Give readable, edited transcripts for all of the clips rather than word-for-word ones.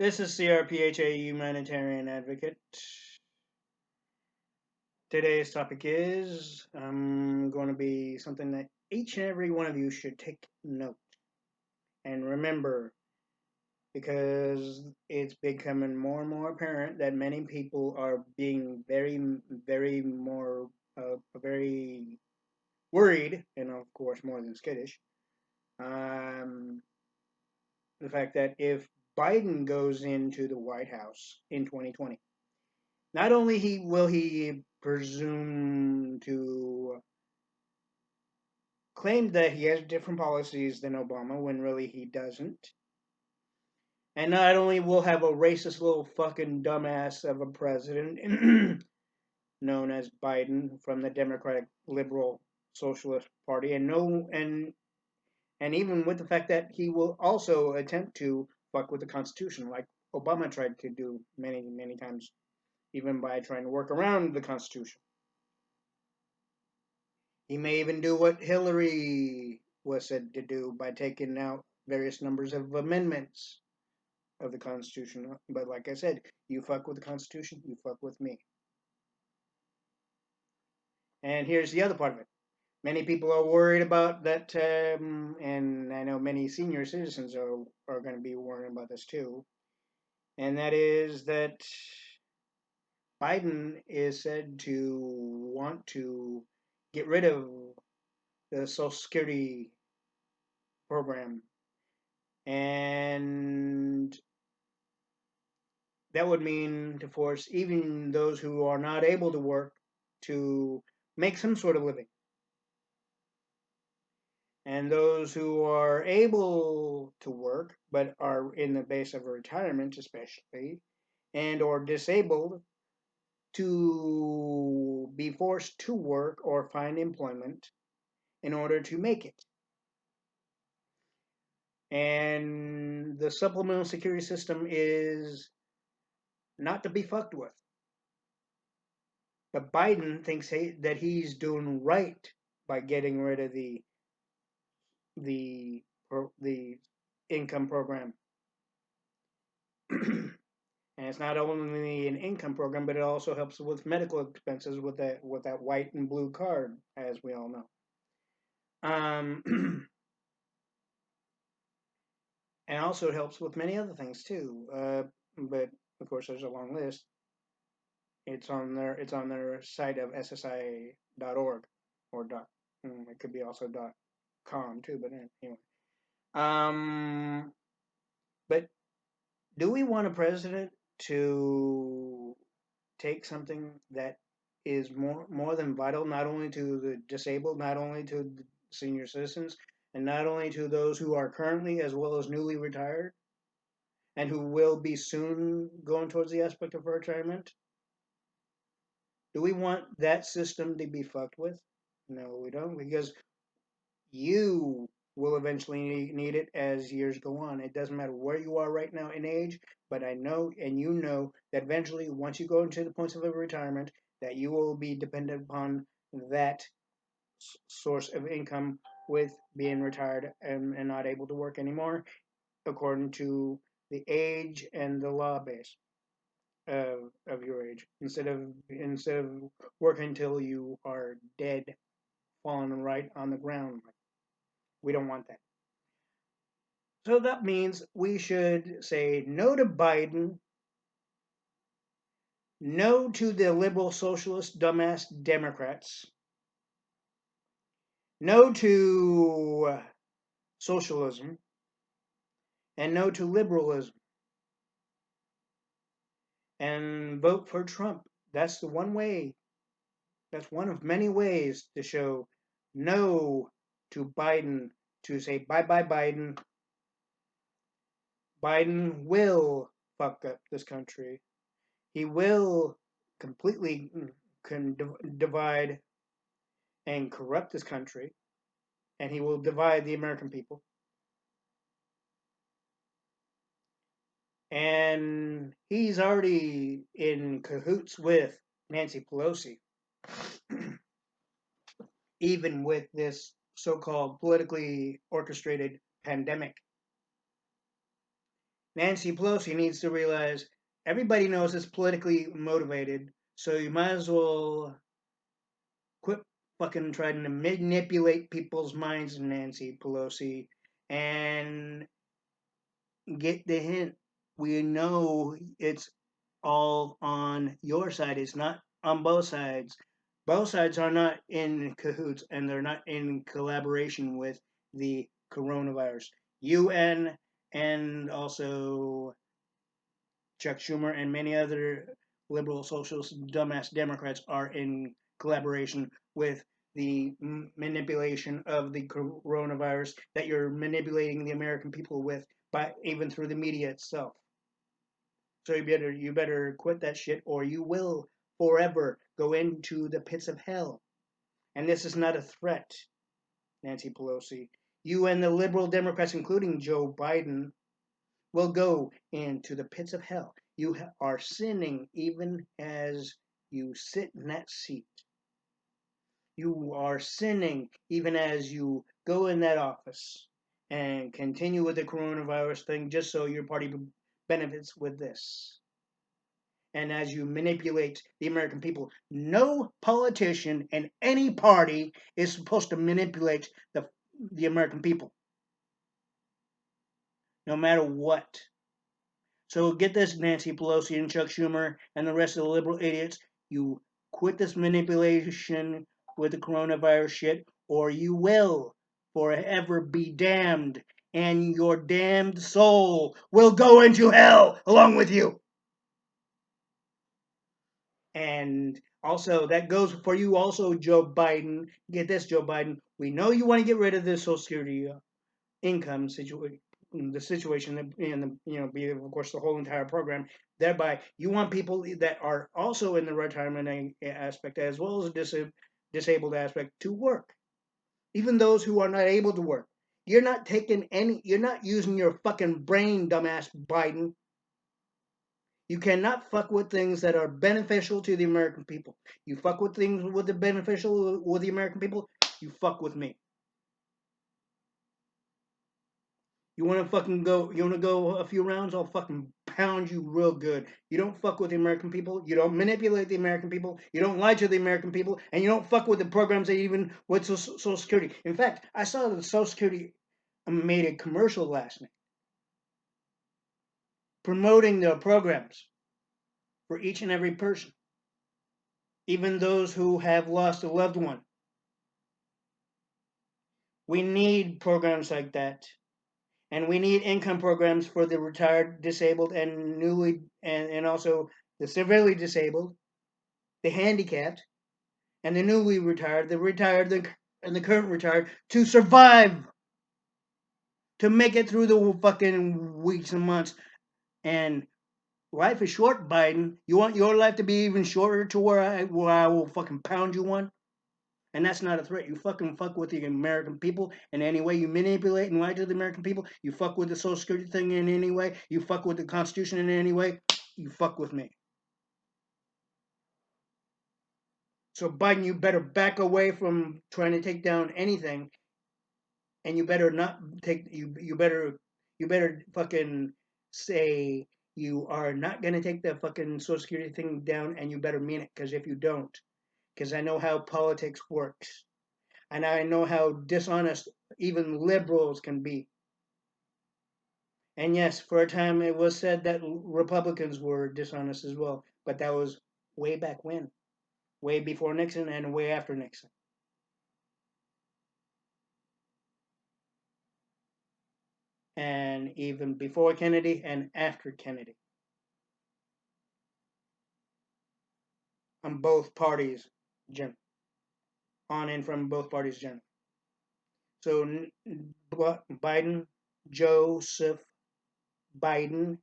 This is C.R.P.H.A. Humanitarian Advocate. Today's topic is going to be something that each and every one of you should take note and remember, because it's becoming more and more apparent that many people are being very worried, and of course more than skittish. Um, the fact that if Biden goes into the White House in 2020, not only will he presume to claim that he has different policies than Obama when really he doesn't, and not only will have a racist little fucking dumbass of a president known as Biden from the Democratic Liberal Socialist Party, and even with the fact that he will also attempt to fuck with the Constitution like Obama tried to do many times, even by trying to work around the Constitution. He may even do what Hillary was said to do by taking out various numbers of amendments of the Constitution. But like I said, you fuck with the Constitution, you fuck with me. And here's the other part of it. Many people are worried about that, and I know many senior citizens are going to be worrying about this too. And that is that Biden is said to want to get rid of the Social Security program, and that would mean to force even those who are not able to work to make some sort of living, and those who are able to work but are in the base of retirement especially, and or disabled, to be forced to work or find employment in order to make it. And the supplemental security system is not to be fucked with. But Biden thinks that he's doing right by getting rid of the the income program. And it's not only an income program, but it also helps with medical expenses with that white and blue card, as we all know. And also it helps with many other things too. But of course, there's a long list. It's on their site of SSI.org or dot. It could be also .com too, but anyway. But do we want a president to take something that is more than vital, not only to the disabled, not only to the senior citizens, and not only to those who are currently as well as newly retired, and who will be soon going towards the aspect of retirement? Do we want that system to be fucked with? No, we don't, because you will eventually need it as years go on. It doesn't matter where you are right now in age, but I know and you know that eventually, once you go into the points of retirement, that you will be dependent upon that source of income with being retired and not able to work anymore, according to the age and the law base of your age. Instead of working until you are dead, falling right on the ground. We don't want that. So that means we should say no to Biden, no to the liberal socialist dumbass Democrats, no to socialism, and no to liberalism, and vote for Trump. That's the one way, that's one of many ways to show no to Biden, to say bye bye Biden. Biden will fuck up this country. He will completely divide and corrupt this country, and he will divide the American people. And he's already in cahoots with Nancy Pelosi, even with this so called politically orchestrated pandemic. Nancy Pelosi needs to realize everybody knows it's politically motivated, so you might as well quit fucking trying to manipulate people's minds, Nancy Pelosi, and get the hint. We know it's all on your side. It's not on both sides. Both sides are not in cahoots and they're not in collaboration with the coronavirus. UN and also Chuck Schumer and many other liberal, socialist, dumbass Democrats are in collaboration with the manipulation of the coronavirus that you're manipulating the American people with by even through the media itself. So you better quit that shit or you will forever go into the pits of hell. And this is not a threat, Nancy Pelosi. You and the liberal Democrats, including Joe Biden, will go into the pits of hell. You are sinning even as you sit in that seat. You are sinning even as you go in that office and continue with the coronavirus thing just so your party benefits with this. And as you manipulate the American people, no politician in any party is supposed to manipulate the American people, no matter what. So get this, Nancy Pelosi and Chuck Schumer and the rest of the liberal idiots. You quit this manipulation with the coronavirus shit, or you will forever be damned, and your damned soul will go into hell along with you. And also, that goes for you, also, Joe Biden. Get this, Joe Biden. We know you want to get rid of this Social Security income situation, the situation that and the be of course the whole entire program. Thereby, you want people that are also in the retirement aspect as well as disabled aspect to work, even those who are not able to work. You're not taking any. You're not using your fucking brain, dumbass Biden. You cannot fuck with things that are beneficial to the American people. You fuck with things with the beneficial with the American people. You fuck with me. You want to fucking go? You want to go a few rounds? I'll fucking pound you real good. You don't fuck with the American people. You don't manipulate the American people. You don't lie to the American people, and you don't fuck with the programs that even with Social Security. In fact, I saw that Social Security made a commercial last night promoting their programs for each and every person, even those who have lost a loved one. We need programs like that. And we need income programs for the retired, disabled, and and also the severely disabled, the handicapped, and the newly retired, and the current retired to survive, to make it through the fucking weeks and months. And life is short, Biden. You want your life to be even shorter to where I will fucking pound you one? And that's not a threat. You fucking fuck with the American people in any way. You manipulate and lie to the American people. You fuck with the Social Security thing in any way. You fuck with the Constitution in any way. You fuck with me. So Biden, you better back away from trying to take down anything, and you better not take you better fucking say you are not gonna take the fucking Social Security thing down, and you better mean it. Because if you don't, because I know how politics works. And I know how dishonest even liberals can be. And yes, for a time it was said that Republicans were dishonest as well, but that was way back when, way before Nixon and way after Nixon, and even before Kennedy and after Kennedy, on both parties, Jim, on and from both parties, Jim. So Biden, Joseph Biden,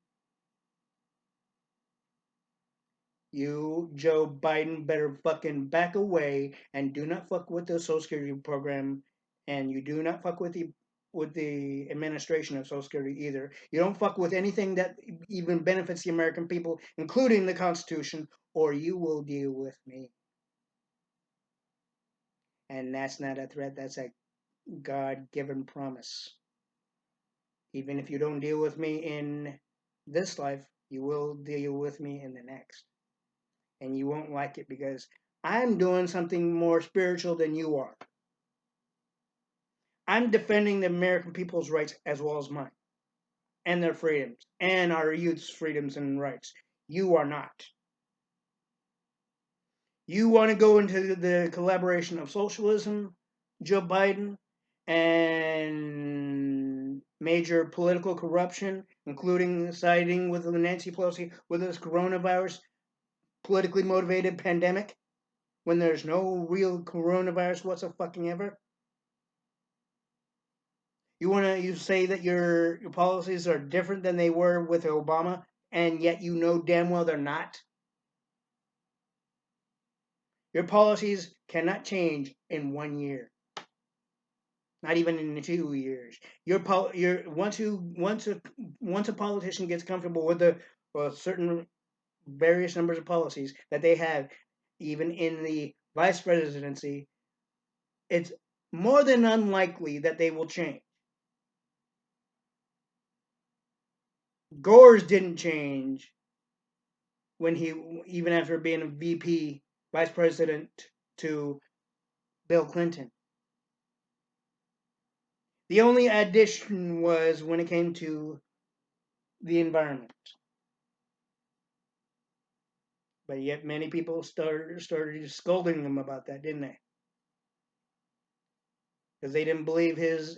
you, Joe Biden, better fucking back away and do not fuck with the Social Security program, and you do not fuck with the administration of Social Security either. You don't fuck with anything that even benefits the American people, including the Constitution, or you will deal with me. And that's not a threat. That's a God-given promise. Even if you don't deal with me in this life, you will deal with me in the next. And you won't like it because I'm doing something more spiritual than you are. I'm defending the American people's rights as well as mine and their freedoms and our youth's freedoms and rights. You are not. You want to go into the collaboration of socialism, Joe Biden, and major political corruption, including siding with Nancy Pelosi with this coronavirus politically motivated pandemic when there's no real coronavirus whatsoever. You say that your policies are different than they were with Obama, and yet you know damn well they're not. Your policies cannot change in 1 year, not even in 2 years. Your once a politician gets comfortable with the certain various numbers of policies that they have, even in the vice presidency, it's more than unlikely that they will change. Gore's didn't change when he, even after being a VP, vice president to Bill Clinton. The only addition was when it came to the environment. But yet many people started scolding him about that, didn't they? Because they didn't believe his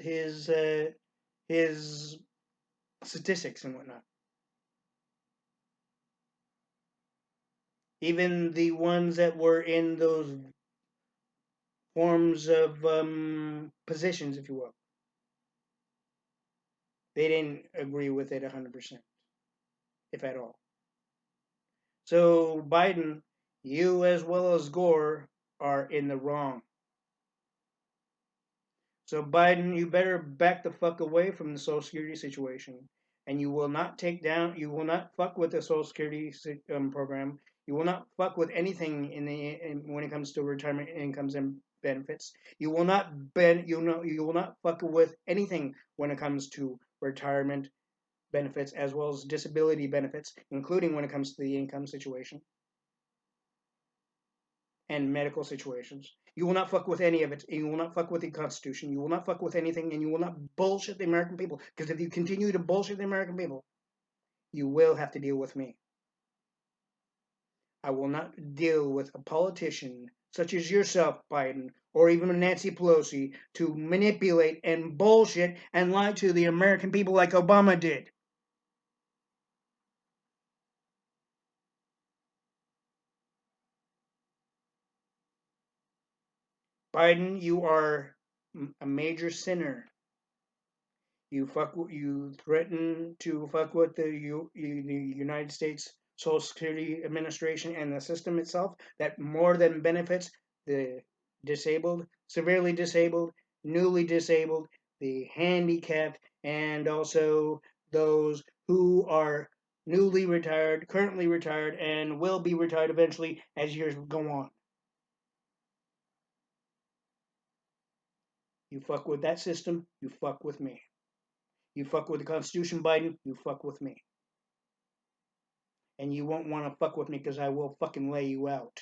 statistics and whatnot. Even the ones that were in those forms of positions, if you will, they didn't agree with it 100%, if at all. So Biden, you as well as Gore are in the wrong. So Biden, you better back the fuck away from the Social Security situation, and you will not fuck with the Social Security program. You will not fuck with anything when it comes to retirement incomes and benefits. You will not fuck with anything when it comes to retirement benefits as well as disability benefits, including when it comes to the income situation and medical situations. You will not fuck with any of it. You will not fuck with the Constitution. You will not fuck with anything, and you will not bullshit the American people. Because if you continue to bullshit the American people, you will have to deal with me. I will not deal with a politician such as yourself, Biden, or even Nancy Pelosi, to manipulate and bullshit and lie to the American people like Obama did. Biden, you are a major sinner. You threaten to fuck with the United States Social Security Administration and the system itself that more than benefits the disabled, severely disabled, newly disabled, the handicapped, and also those who are newly retired, currently retired, and will be retired eventually as years go on. You fuck with that system, you fuck with me. You fuck with the Constitution, Biden, you fuck with me. And you won't want to fuck with me because I will fucking lay you out.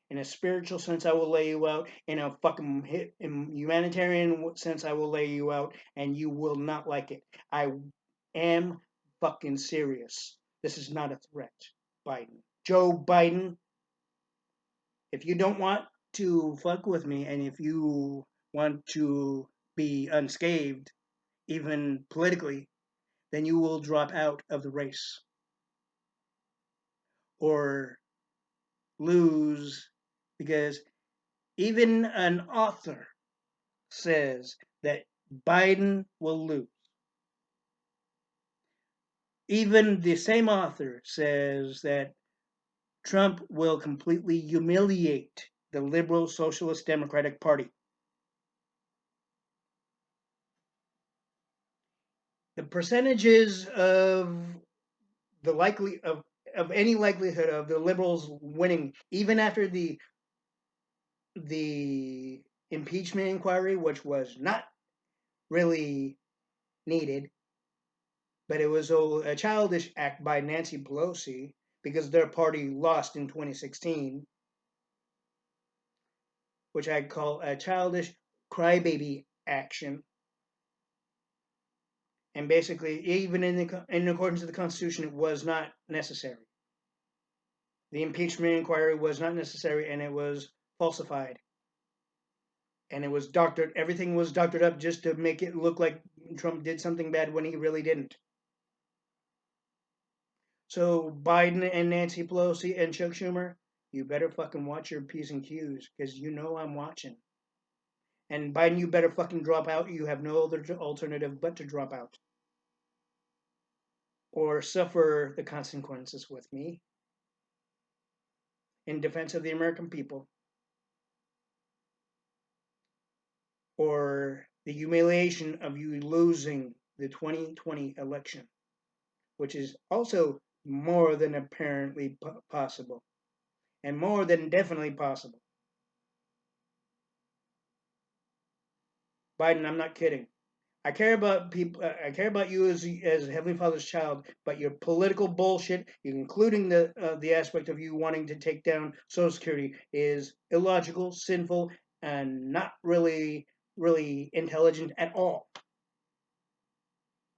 In a spiritual sense, I will lay you out. In a fucking humanitarian sense, I will lay you out, and you will not like it. I am fucking serious. This is not a threat, Biden. Joe Biden, if you don't want to fuck with me, and if you want to be unscathed, even politically, then you will drop out of the race or lose, because even an author says that Biden will lose. Even the same author says that Trump will completely humiliate the liberal socialist democratic party. The percentages of the likely of any likelihood of the liberals winning, even after the impeachment inquiry, which was not really needed, but it was a childish act by Nancy Pelosi because their party lost in 2016, which I call a childish crybaby action. And basically, even in accordance with the Constitution, it was not necessary. The impeachment inquiry was not necessary, and it was falsified. And it was doctored. Everything was doctored up just to make it look like Trump did something bad when he really didn't. So Biden and Nancy Pelosi and Chuck Schumer, you better fucking watch your P's and Q's because you know I'm watching. And Biden, you better fucking drop out. You have no other alternative but to drop out or suffer the consequences with me in defense of the American people, or the humiliation of you losing the 2020 election, which is also more than apparently possible and more than definitely possible. Biden, I'm not kidding. I care about people. I care about you as Heavenly Father's child, but your political bullshit, including the aspect of you wanting to take down Social Security, is illogical, sinful, and not really intelligent at all.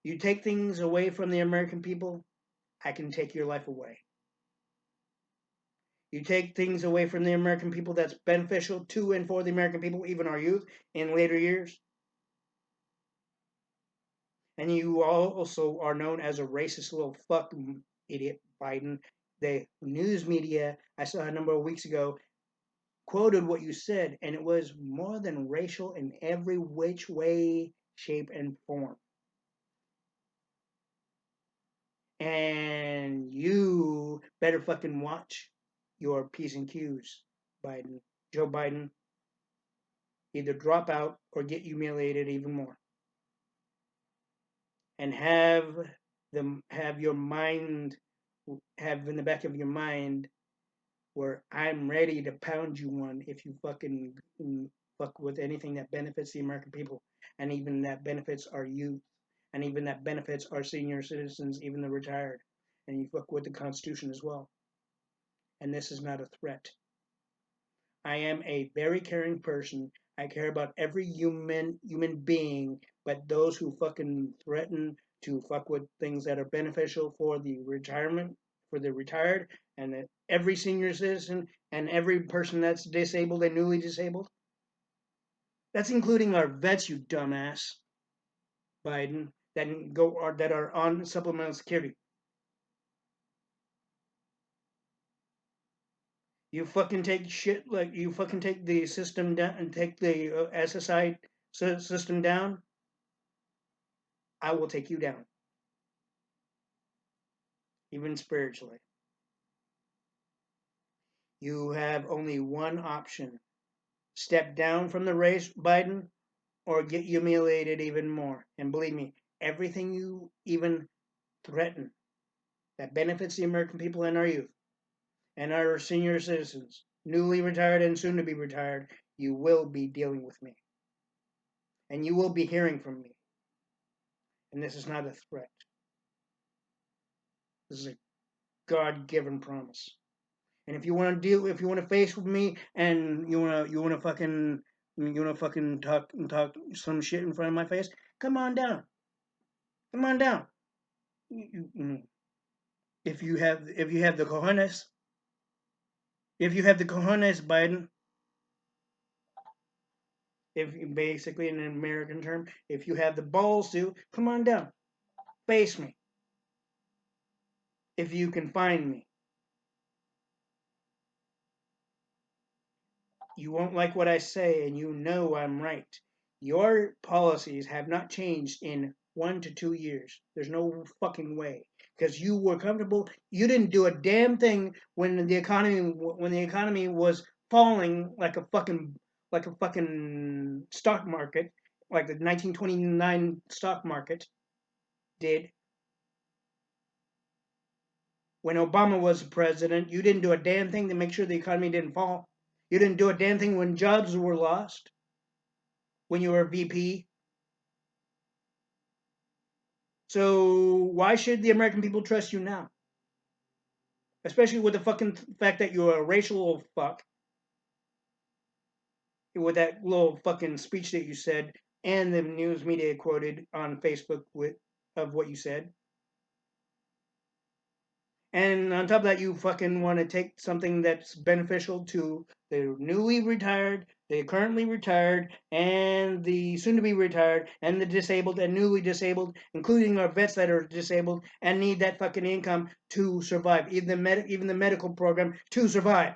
You take things away from the American people, I can take your life away. You take things away from the American people that's beneficial to and for the American people, even our youth in later years, and you also are known as a racist little fuck idiot, Biden. The news media I saw a number of weeks ago quoted what you said, and it was more than racial in every which way, shape, and form. And you better fucking watch your P's and Q's, Biden. Joe Biden, either drop out or get humiliated even more. And have your mind, have in the back of your mind where I'm ready to pound you one if you fucking fuck with anything that benefits the American people, and even that benefits our youth, and even that benefits our senior citizens, even the retired, and you fuck with the Constitution as well. And this is not a threat. I am a very caring person. I care about every human being, but those who fucking threaten to fuck with things that are beneficial for the retirement, for the retired, and that every senior citizen and every person that's disabled and newly disabled. That's including our vets, you dumbass, Biden, that are on supplemental security. You fucking take shit like you fucking take the system down and take the SSI system down. I will take you down, even spiritually. You have only one option: step down from the race, Biden, or get humiliated even more. And believe me, everything you even threaten that benefits the American people and our youth and our senior citizens, newly retired and soon to be retired, you will be dealing with me. And you will be hearing from me. And this is not a threat. This is a God given promise. And if you want to face with me, and you wanna fucking talk some shit in front of my face, come on down, come on down. If you have the cojones, if you have the cojones, Biden, if basically in an American term, if you have the balls to, come on down, face me. If you can find me, you won't like what I say, and you know I'm right. Your policies have not changed in 1 to 2 years. There's no fucking way, because you were comfortable. You didn't do a damn thing when the economy was falling like a fucking stock market, like the 1929 stock market did. When Obama was president, you didn't do a damn thing to make sure the economy didn't fall. You didn't do a damn thing when jobs were lost. When you were VP, So why should the American people trust you now? Especially with the fucking fact that you're a racial fuck, with that little fucking speech that you said, and the news media quoted on Facebook with of what you said. And on top of that, you fucking want to take something that's beneficial to the newly retired, the currently retired, and the soon to be retired, and the disabled and newly disabled, including our vets that are disabled and need that fucking income to survive, even the medical program to survive.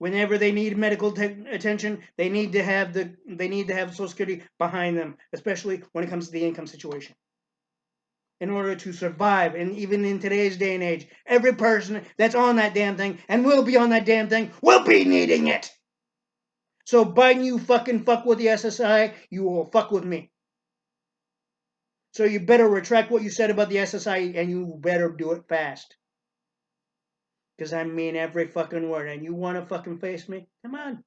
Whenever they need medical attention, they need to have Social Security behind them, especially when it comes to the income situation. In order to survive, and even in today's day and age, every person that's on that damn thing and will be on that damn thing will be needing it. So Biden, you fucking fuck with the SSI, you will fuck with me. So you better retract what you said about the SSI, and you better do it fast. Because I mean every fucking word. And you want to fucking face me? Come on.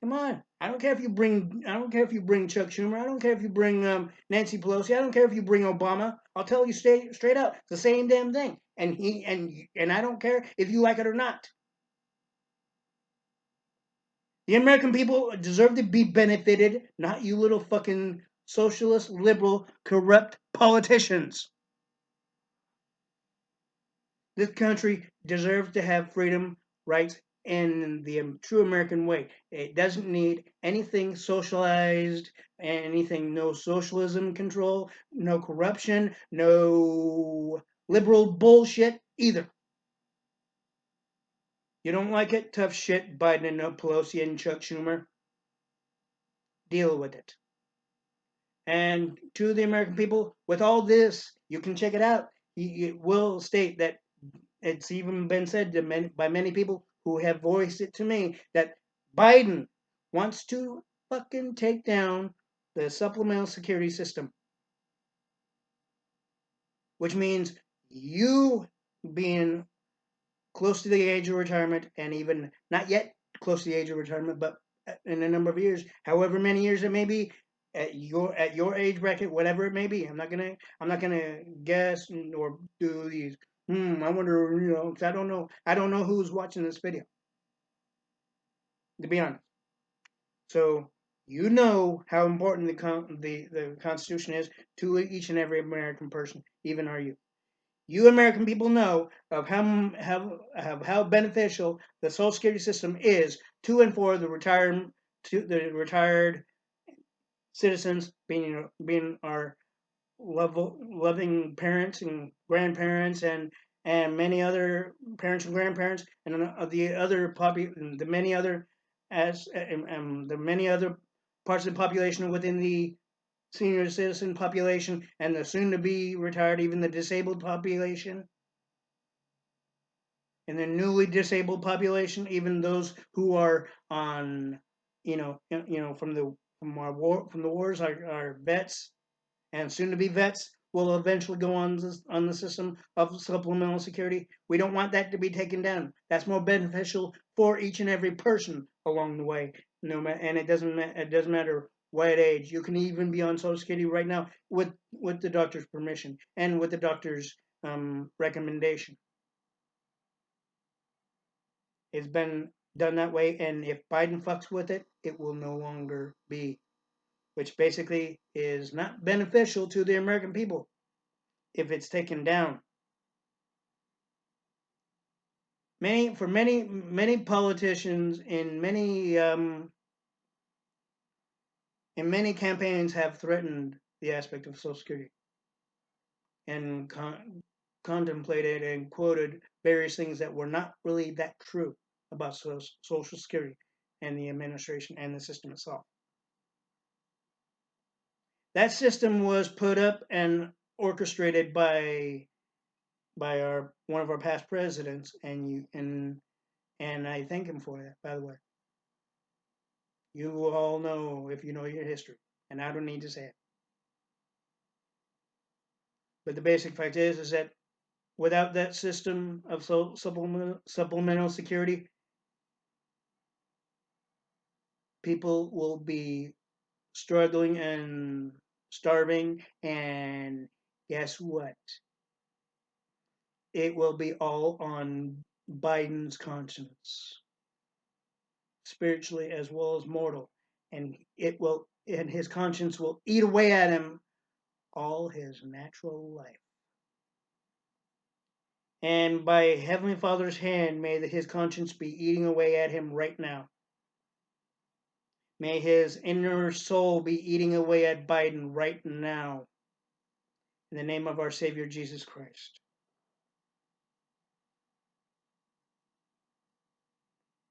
Come on. I don't care if you bring. I don't care if you bring Chuck Schumer. I don't care if you bring Nancy Pelosi. I don't care if you bring Obama. I'll tell you straight up, it's the same damn thing. And I don't care if you like it or not. The American people deserve to be benefited, not you little fucking socialist, liberal, corrupt politicians. This country deserves to have freedom, rights, in the true American way. It doesn't need anything socialized, anything, no socialism control, no corruption, no liberal bullshit either. You don't like it? Tough shit, Biden and Pelosi and Chuck Schumer. Deal with it. And to the American people, with all this, you can check it out. It will state that it's even been said to by many people who have voiced it to me that Biden wants to fucking take down the supplemental security system, which means you being close to the age of retirement, and even not yet close to the age of retirement, but in a number of years, however many years it may be, at your age bracket, whatever it may be. I'm not gonna guess or do these. I wonder, because I don't know. I don't know who's watching this video, to be honest. So you know how important the Constitution is to each and every American person, even our youth. You American people know of how beneficial the Social Security system is to and for the retired citizens, being our loving parents and grandparents, and many other parents and grandparents, and the other the many other the many other parts of the population within the senior citizen population, and the soon to be retired, even the disabled population, and the newly disabled population, even those who are on, from the wars, our vets and soon to be vets will eventually go on the system of supplemental security. We don't want that to be taken down. That's more beneficial for each and every person along the way. And it doesn't matter what age. You can even be on Social Security right now with the doctor's permission and with the doctor's recommendation. It's been done that way, and if Biden fucks with it, it will no longer be, which basically is not beneficial to the American people if it's taken down. Many politicians in many campaigns have threatened the aspect of Social Security and contemplated and quoted various things that were not really that true about Social Security and the administration and the system itself. That system was put up and orchestrated by our one of our past presidents, and I thank him for that, by the way. You all know if you know your history, and I don't need to say it. But the basic fact is that without that system of supplemental security, people will be struggling and starving, and guess what? It will be all on Biden's conscience, spiritually as well as mortal, and his conscience will eat away at him all his natural life. And by Heavenly Father's hand, may his conscience be eating away at him right now. May his inner soul be eating away at Biden right now. In the name of our Savior Jesus Christ.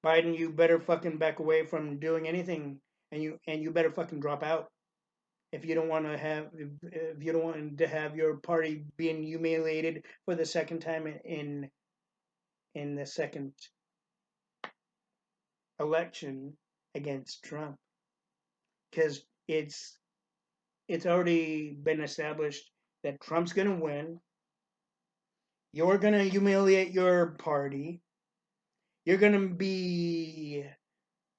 Biden, you better fucking back away from doing anything, and you better fucking drop out if you don't want to have if you don't want to have your party being humiliated for the second time in the second election against Trump, because it's already been established that Trump's gonna win. You're gonna humiliate your party. You're gonna be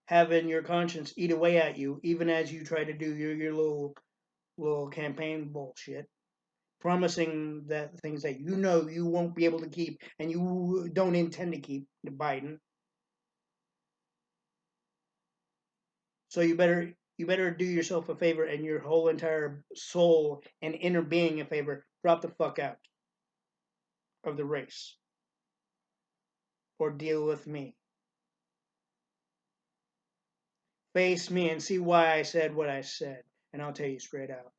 having your conscience eat away at you, even as you try to do your little campaign bullshit, promising that things that you know you won't be able to keep and you don't intend to keep to Biden. So you better do yourself a favor and your whole entire soul and inner being a favor. Drop the fuck out of the race or deal with me. Face me and see why I said what I said, and I'll tell you straight out.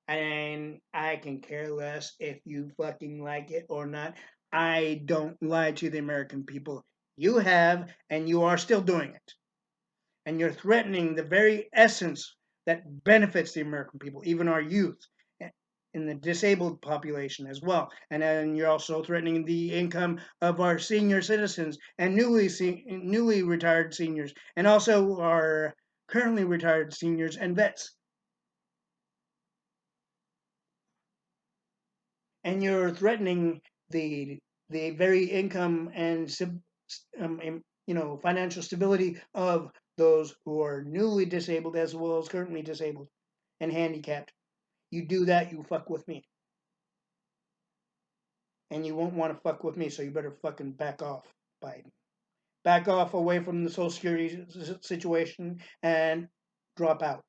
And I can care less if you fucking like it or not. I don't lie to the American people. You have, and you are still doing it. And you're threatening the very essence that benefits the American people, even our youth, and the disabled population as well. And then you're also threatening the income of our senior citizens and newly retired seniors, and also our currently retired seniors and vets. And you're threatening the the very income and financial stability of those who are newly disabled as well as currently disabled and handicapped. You do that, you fuck with me, and you won't want to fuck with me, so you better fucking back off, Biden. Back off away from the Social Security situation and drop out,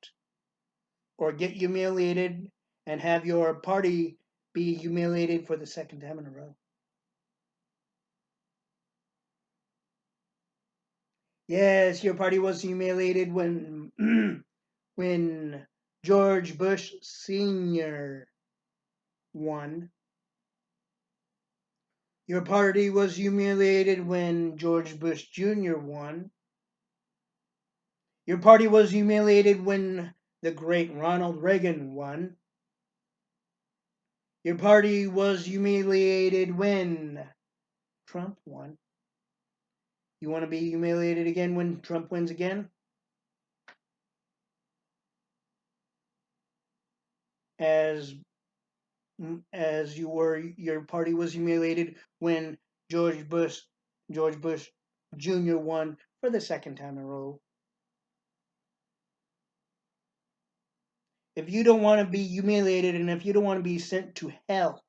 or get humiliated and have your party be humiliated for the second time in a row. Yes, your party was humiliated when when George Bush Sr. won. Your party was humiliated when George Bush Jr. won. Your party was humiliated when the great Ronald Reagan won. Your party was humiliated when Trump won. You want to be humiliated again when Trump wins again? As your party was humiliated when George Bush George Bush Jr. won for the second time in a row. If you don't want to be humiliated and if you don't want to be sent to hell,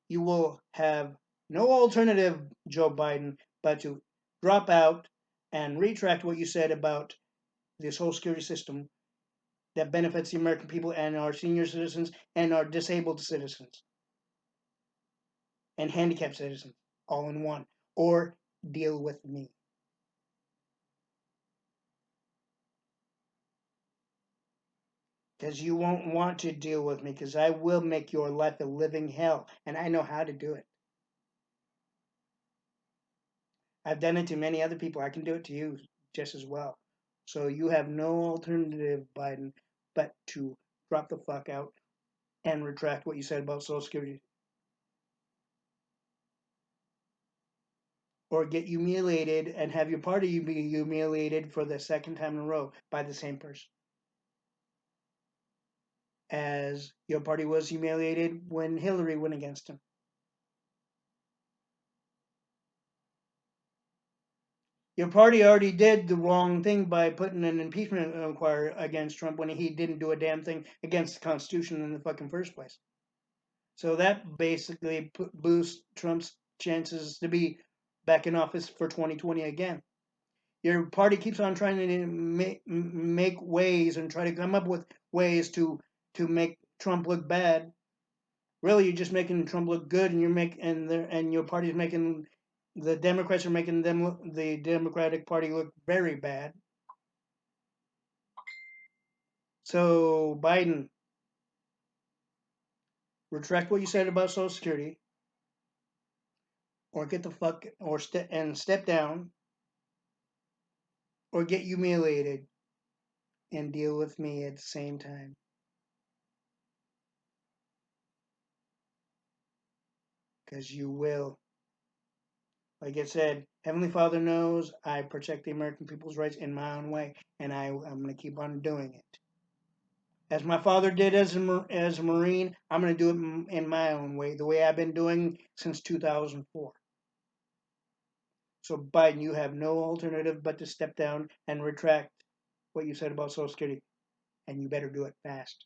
you will have no alternative, Joe Biden, but to drop out and retract what you said about the Social Security system that benefits the American people and our senior citizens and our disabled citizens and handicapped citizens all in one, or deal with me. Because you won't want to deal with me, because I will make your life a living hell, and I know how to do it. I've done it to many other people. I can do it to you just as well. So you have no alternative, Biden, but to drop the fuck out and retract what you said about Social Security, or get humiliated and have your party be humiliated for the second time in a row by the same person. As your party was humiliated when Hillary went against him. Your party already did the wrong thing by putting an impeachment inquiry against Trump when he didn't do a damn thing against the Constitution in the fucking first place. So that basically boosts Trump's chances to be back in office for 2020 again. Your party keeps on trying to make ways and try to come up with ways to make Trump look bad. Really, you're just making Trump look good, and and your party's making the Democrats are making the Democratic Party look very bad. So Biden, retract what you said about Social Security, or get the fuck or step down, or get humiliated and deal with me at the same time. Because you will. Like I said, Heavenly Father knows I protect the American people's rights in my own way, and I'm going to keep on doing it. As my father did as a Marine, I'm going to do it in my own way, the way I've been doing since 2004. So, Biden, you have no alternative but to step down and retract what you said about Social Security, and you better do it fast.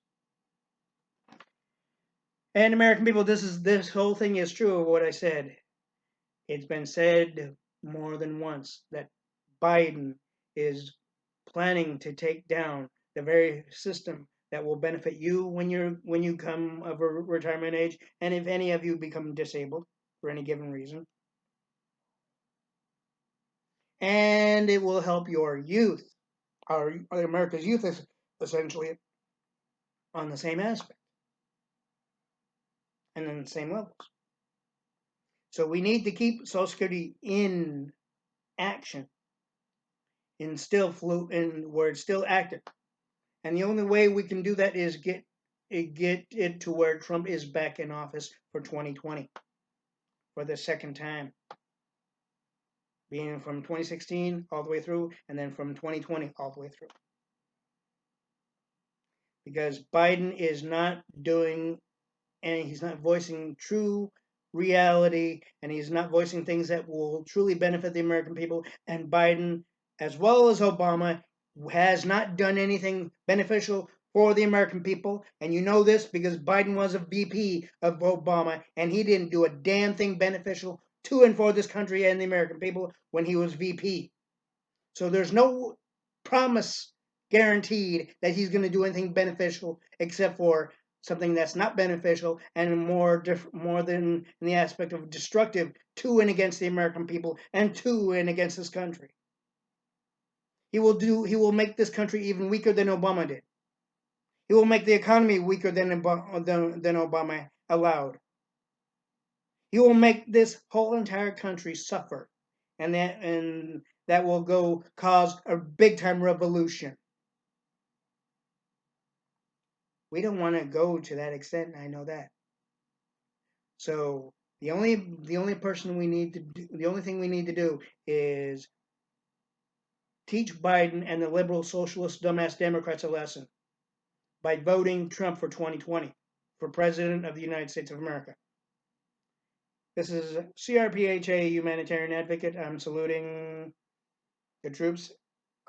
And American people, this whole thing is true of what I said. It's been said more than once that Biden is planning to take down the very system that will benefit you when you come of a retirement age, and if any of you become disabled for any given reason, and it will help your youth. Our America's youth is essentially on the same aspect and in the same levels. So we need to keep Social Security in action, in where it's still active. And the only way we can do that is get it to where Trump is back in office for 2020 for the second time, being from 2016 all the way through, and then from 2020 all the way through. Because Biden is not doing, and he's not voicing true reality, and he's not voicing things that will truly benefit the American people. And Biden, as well as Obama, has not done anything beneficial for the American people. And you know this because Biden was a VP of Obama, and he didn't do a damn thing beneficial to and for this country and the American people when he was VP. So there's no promise guaranteed that he's going to do anything beneficial except for something that's not beneficial and more than in the aspect of destructive to and against the American people and to and against this country. He will make this country even weaker than Obama did. He will make the economy weaker than Obama allowed. He will make this whole entire country suffer, and that will cause a big time revolution. We don't want to go to that extent, I know that. So the only thing we need to do is teach Biden and the liberal socialist dumbass Democrats a lesson by voting Trump for 2020 for President of the United States of America. This is C.R.P.H.A. Humanitarian Advocate. I'm saluting the troops,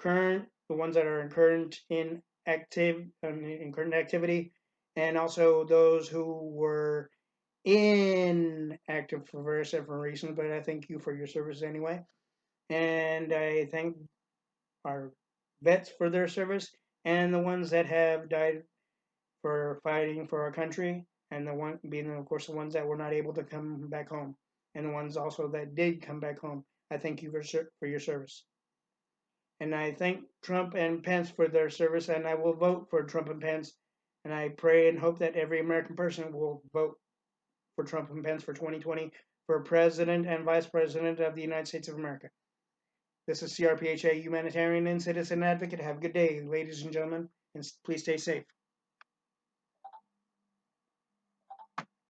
the ones that are in current activity, and also those who were inactive for various different reasons. But I thank you for your service anyway, and I thank our vets for their service and the ones that have died for fighting for our country, and the one being, of course, the ones that were not able to come back home, and the ones also that did come back home. I thank you for your service. And I thank Trump and Pence for their service, and I will vote for Trump and Pence. And I pray and hope that every American person will vote for Trump and Pence for 2020 for President and Vice President of the United States of America. This is C.R.P.H.A. Humanitarian and Citizen Advocate. Have a good day, ladies and gentlemen, and please stay safe.